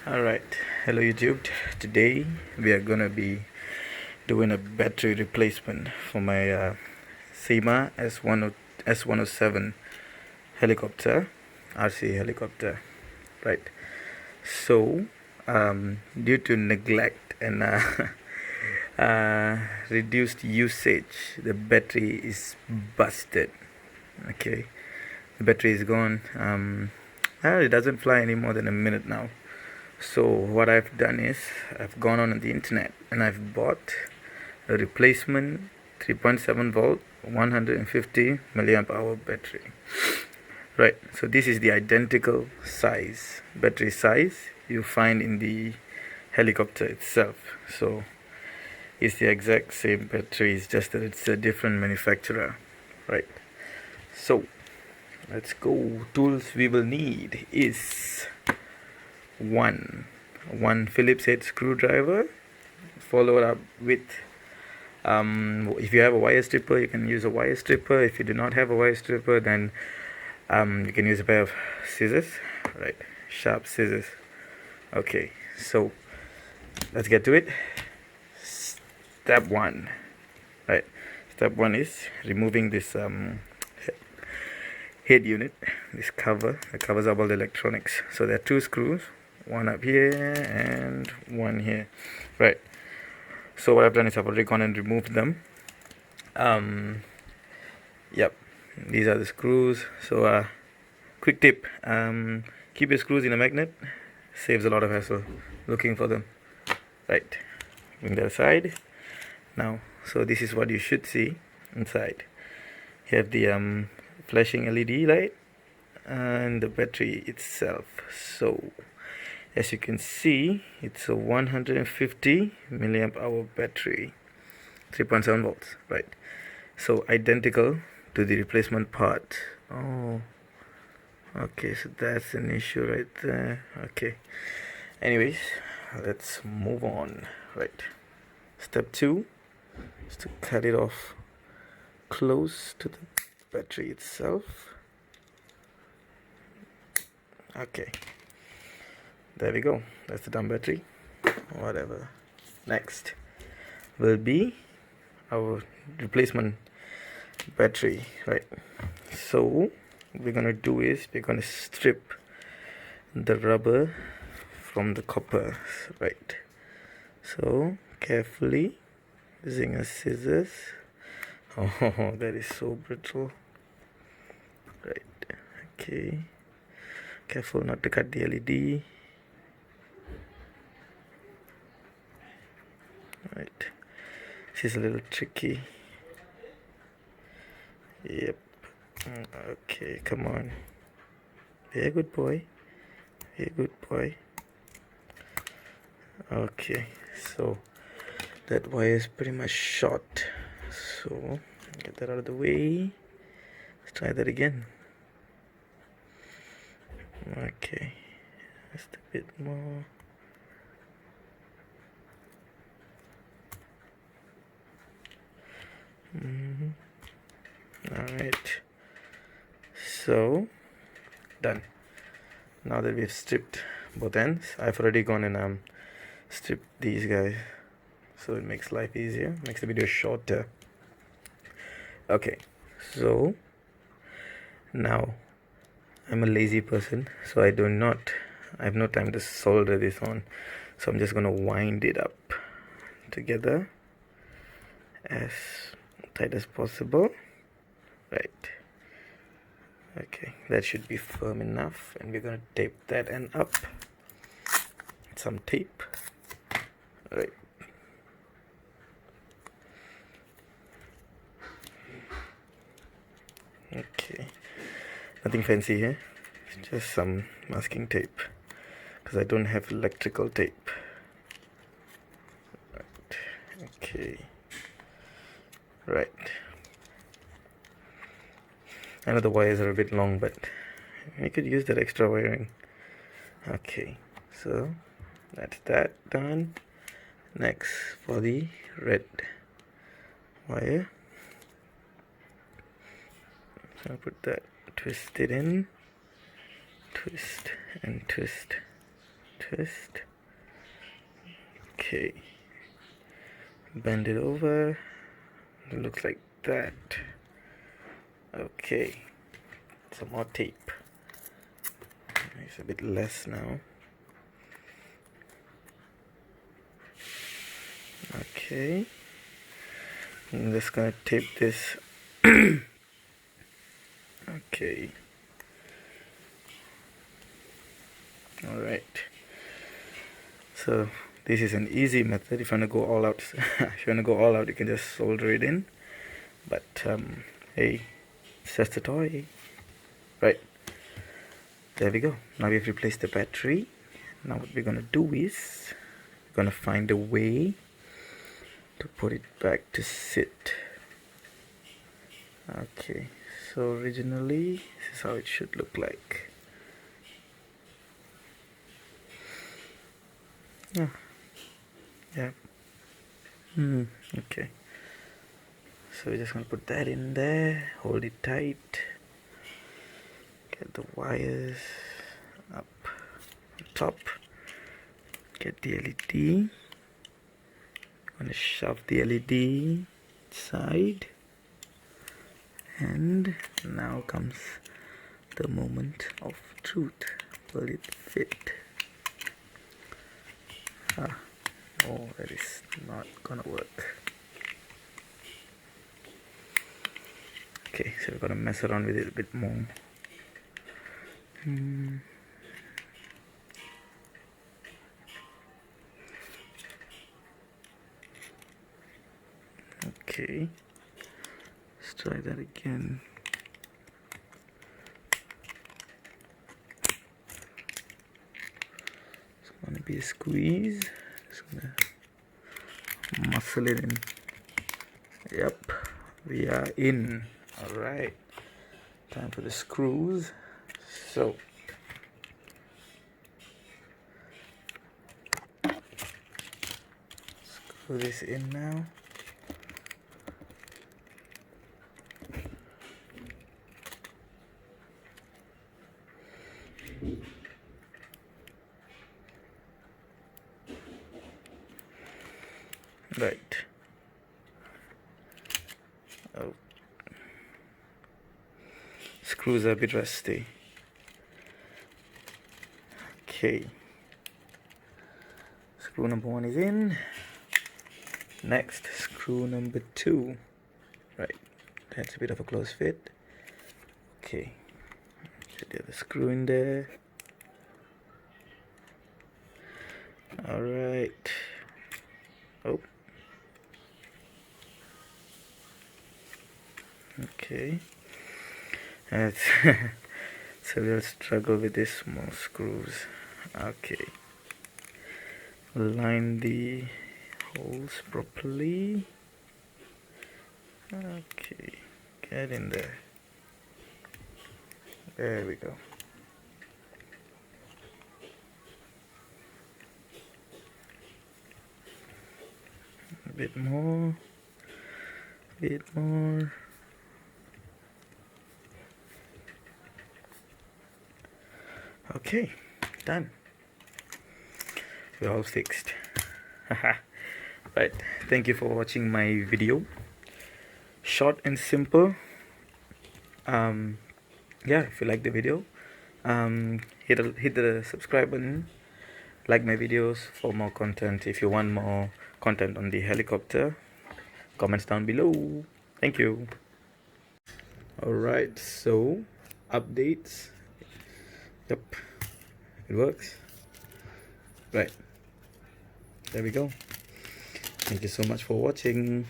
Alright, hello YouTube. Today we are gonna be doing a battery replacement for my Syma S107 helicopter, RC helicopter. Right. So, due to neglect and reduced usage, the battery is busted. Okay, the battery is gone. It doesn't fly any more than a minute now. So what I've done is I've gone on the internet and I've bought a replacement 3.7 volt 150 milliamp hour battery. Right, so this is the identical size, battery size you find in the helicopter itself. So it's the exact same battery, it's just that it's a different manufacturer. Right, so let's go. Tools we will need is one Phillips head screwdriver, followed up with if you have a wire stripper, you can use a wire stripper. If you do not have a wire stripper, then you can use a pair of scissors, right? Sharp scissors. Okay, so let's get to it. Step one, right? Step one is removing this head unit, this cover that covers up all the electronics. So there are two screws, one up here and one here. Right, so what I've done is I've already gone and removed them. Yep, these are the screws. So quick tip, keep your screws in a magnet, saves a lot of hassle looking for them. Right, bring that aside now. So this is what you should see inside. You have the flashing LED light and the battery itself. So as you can see, it's a 150 milliamp hour battery, 3.7 volts, right? So identical to the replacement part. Oh, okay, so that's an issue right there. Okay, anyways, let's move on. Right, step two is to cut it off close to the battery itself. Okay, there we go, that's the dumb battery. Whatever. Next will be our replacement battery, right? So what we're gonna do is we're gonna strip the rubber from the copper, right? So carefully using a scissors. Oh, that is so brittle. Right, okay, careful not to cut the LED. Right, this is a little tricky. Yep. Okay, come on. Be a good boy. Be a good boy. Okay, so that wire is pretty much short. So get that out of the way. Let's try that again. Okay, just a bit more. Alright, so done. Now that we've stripped both ends, I've already gone and stripped these guys, so it makes life easier, makes the video shorter. Okay, so now I'm a lazy person, so I have no time to solder this on, so I'm just gonna wind it up together as tight as possible. Right, okay, that should be firm enough, and we're gonna tape that end up. Some tape. Right, okay, nothing fancy here, just some masking tape because I don't have electrical tape. Right, okay, right. I know the wires are a bit long, but we could use that extra wiring. Okay, so that's that done. Next, for the red wire, so I'll put that, twist it in, twist and twist, first. Okay, bend it over. It looks like that. Okay, some more tape. It's a bit less now. Okay, I'm just gonna tape this. Okay, all right. So this is an easy method. If you want to go all out, you can just solder it in. But hey, it's just a toy, right? There we go. Now we've replaced the battery. Now what we're gonna do is we're gonna find a way to put it back to sit. Okay, so originally this is how it should look like. Yeah. Okay, so we're just gonna put that in there, hold it tight, get the wires up top, get the LED, gonna shove the LED inside, and now comes the moment of truth. Will it fit? Oh, that is not gonna work. Okay, so we're gonna mess around with it a bit more. Okay, let's try that again. It's gonna be a squeeze. Just gonna muscle it in. Yep, we are in. All right, time for the screws. So screw this in now. Right. Oh, screws are a bit rusty. Okay, screw number 1 is in. Next, screw number 2. Right, that's a bit of a close fit. Okay, get the other screw in there. All right. Oh, okay. That's so we'll struggle with these small screws. Okay, line the holes properly. Okay, get in there. There we go. A bit more. Okay, done. We're all fixed. Right, thank you for watching my video. Short and simple. Yeah, if you like the video, hit the subscribe button, like my videos for more content. If you want more content on the helicopter, comments down below. Thank you. Alright, so updates. Yep, it works. Right, there we go. Thank you so much for watching.